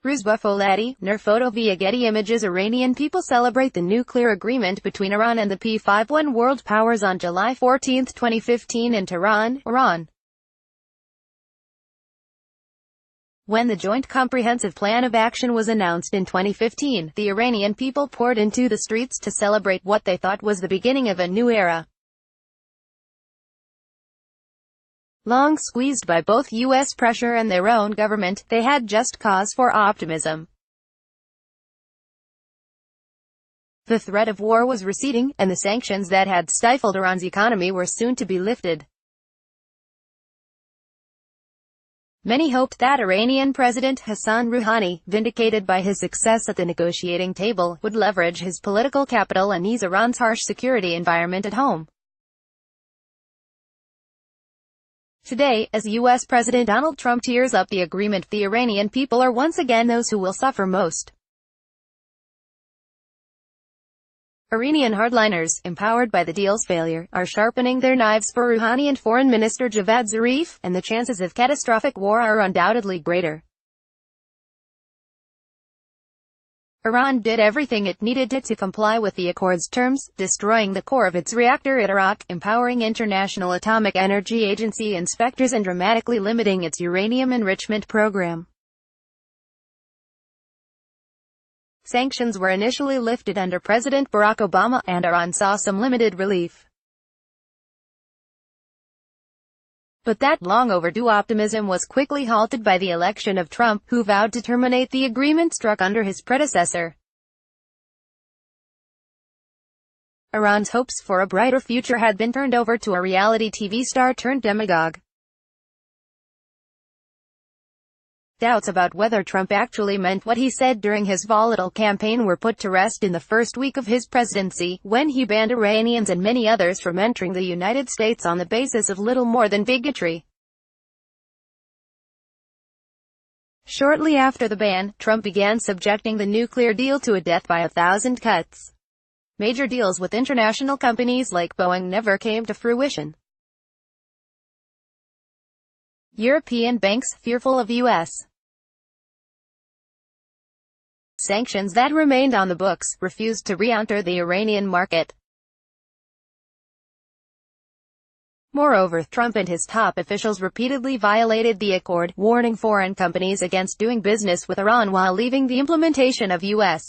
Ruzbafolati, Nur photo via Getty Images. Iranian people celebrate the nuclear agreement between Iran and the P5 world powers on July 14, 2015 in Tehran, Iran. When the Joint Comprehensive Plan of Action was announced in 2015, the Iranian people poured into the streets to celebrate what they thought was the beginning of a new era. Long squeezed by both U.S. pressure and their own government, they had just cause for optimism. The threat of war was receding, and the sanctions that had stifled Iran's economy were soon to be lifted. Many hoped that Iranian President Hassan Rouhani, vindicated by his success at the negotiating table, would leverage his political capital and ease Iran's harsh security environment at home. Today, as U.S. President Donald Trump tears up the agreement, the Iranian people are once again those who will suffer most. Iranian hardliners, empowered by the deal's failure, are sharpening their knives for Rouhani and Foreign Minister Javad Zarif, and the chances of catastrophic war are undoubtedly greater. Iran did everything it needed to comply with the accord's terms, destroying the core of its reactor at Iraq, empowering International Atomic Energy Agency inspectors and dramatically limiting its uranium enrichment program. Sanctions were initially lifted under President Barack Obama, and Iran saw some limited relief. But that long-overdue optimism was quickly halted by the election of Trump, who vowed to terminate the agreement struck under his predecessor. Iran's hopes for a brighter future had been turned over to a reality TV star turned demagogue. Doubts about whether Trump actually meant what he said during his volatile campaign were put to rest in the first week of his presidency, when he banned Iranians and many others from entering the United States on the basis of little more than bigotry. Shortly after the ban, Trump began subjecting the nuclear deal to a death by 1,000 cuts. Major deals with international companies like Boeing never came to fruition. European banks, fearful of U.S. sanctions that remained on the books, refused to re-enter the Iranian market. Moreover, Trump and his top officials repeatedly violated the accord, warning foreign companies against doing business with Iran while leaving the implementation of U.S.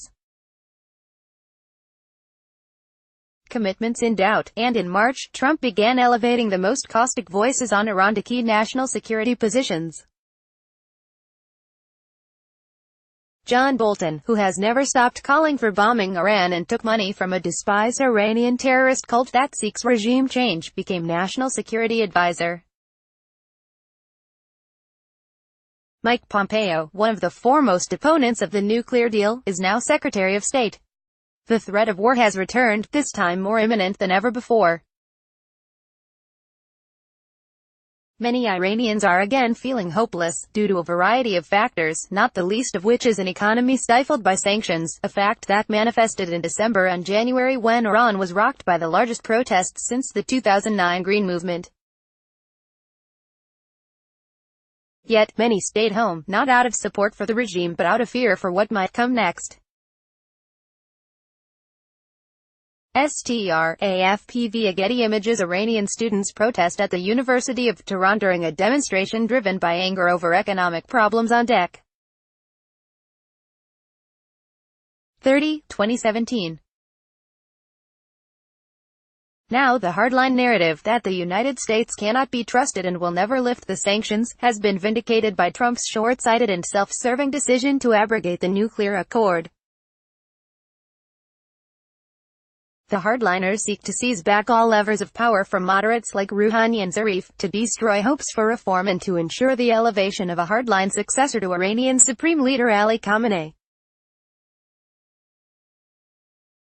commitments in doubt, and in March, Trump began elevating the most caustic voices on Iran to key national security positions. John Bolton, who has never stopped calling for bombing Iran and took money from a despised Iranian terrorist cult that seeks regime change, became National Security Advisor. Mike Pompeo, one of the foremost opponents of the nuclear deal, is now Secretary of State. The threat of war has returned, this time more imminent than ever before. Many Iranians are again feeling hopeless, due to a variety of factors, not the least of which is an economy stifled by sanctions, a fact that manifested in December and January when Iran was rocked by the largest protests since the 2009 Green Movement. Yet, many stayed home, not out of support for the regime but out of fear for what might come next. AFP via Getty Images. Iranian students protest at the University of Tehran during a demonstration driven by anger over economic problems on deck. 2017. Now the hardline narrative that the United States cannot be trusted and will never lift the sanctions, has been vindicated by Trump's short-sighted and self-serving decision to abrogate the nuclear accord. The hardliners seek to seize back all levers of power from moderates like Rouhani and Zarif, to destroy hopes for reform and to ensure the elevation of a hardline successor to Iranian Supreme Leader Ali Khamenei.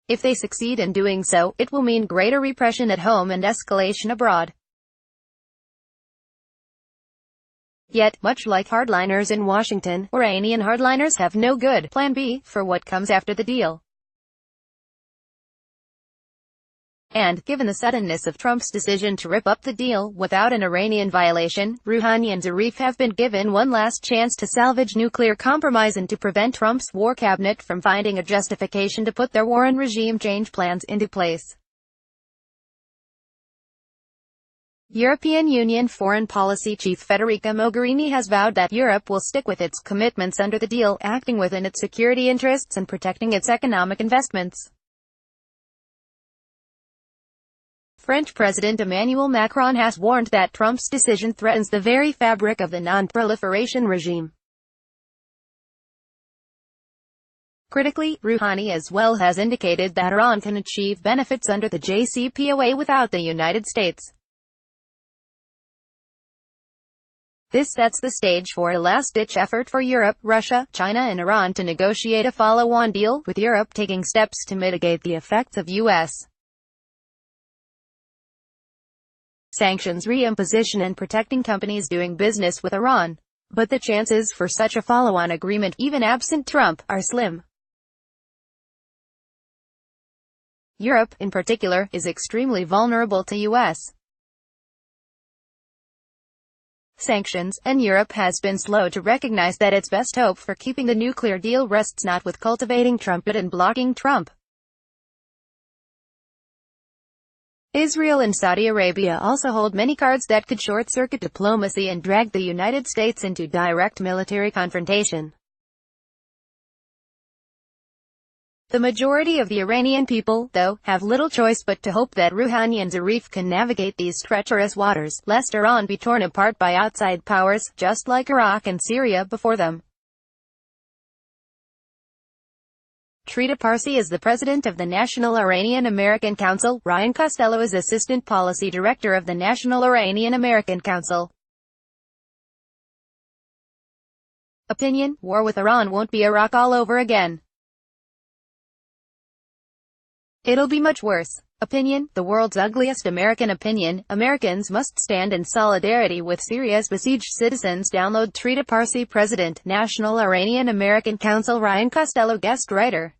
If they succeed in doing so, it will mean greater repression at home and escalation abroad. Yet, much like hardliners in Washington, Iranian hardliners have no good plan B for what comes after the deal. And, given the suddenness of Trump's decision to rip up the deal without an Iranian violation, Rouhani and Zarif have been given one last chance to salvage nuclear compromise and to prevent Trump's war cabinet from finding a justification to put their war and regime change plans into place. European Union Foreign Policy Chief Federica Mogherini has vowed that Europe will stick with its commitments under the deal, acting within its security interests and protecting its economic investments. French President Emmanuel Macron has warned that Trump's decision threatens the very fabric of the non-proliferation regime. Critically, Rouhani as well has indicated that Iran can achieve benefits under the JCPOA without the United States. This sets the stage for a last-ditch effort for Europe, Russia, China and Iran to negotiate a follow-on deal, with Europe taking steps to mitigate the effects of U.S. sanctions reimposition and protecting companies doing business with Iran. But the chances for such a follow-on agreement, even absent Trump, are slim. Europe, in particular, is extremely vulnerable to U.S. sanctions, and Europe has been slow to recognize that its best hope for keeping the nuclear deal rests not with cultivating Trump but in blocking Trump. Israel and Saudi Arabia also hold many cards that could short-circuit diplomacy and drag the United States into direct military confrontation. The majority of the Iranian people, though, have little choice but to hope that Rouhani and Zarif can navigate these treacherous waters, lest Iran be torn apart by outside powers, just like Iraq and Syria before them. Trita Parsi is the president of the National Iranian American Council. Ryan Costello is assistant policy director of the National Iranian American Council. Opinion: war with Iran won't be Iraq all over again. It'll be much worse. Opinion: the world's ugliest American opinion. Americans must stand in solidarity with Syria's besieged citizens. Download Trita Parsi, President, National Iranian American Council. Ryan Costello, guest writer.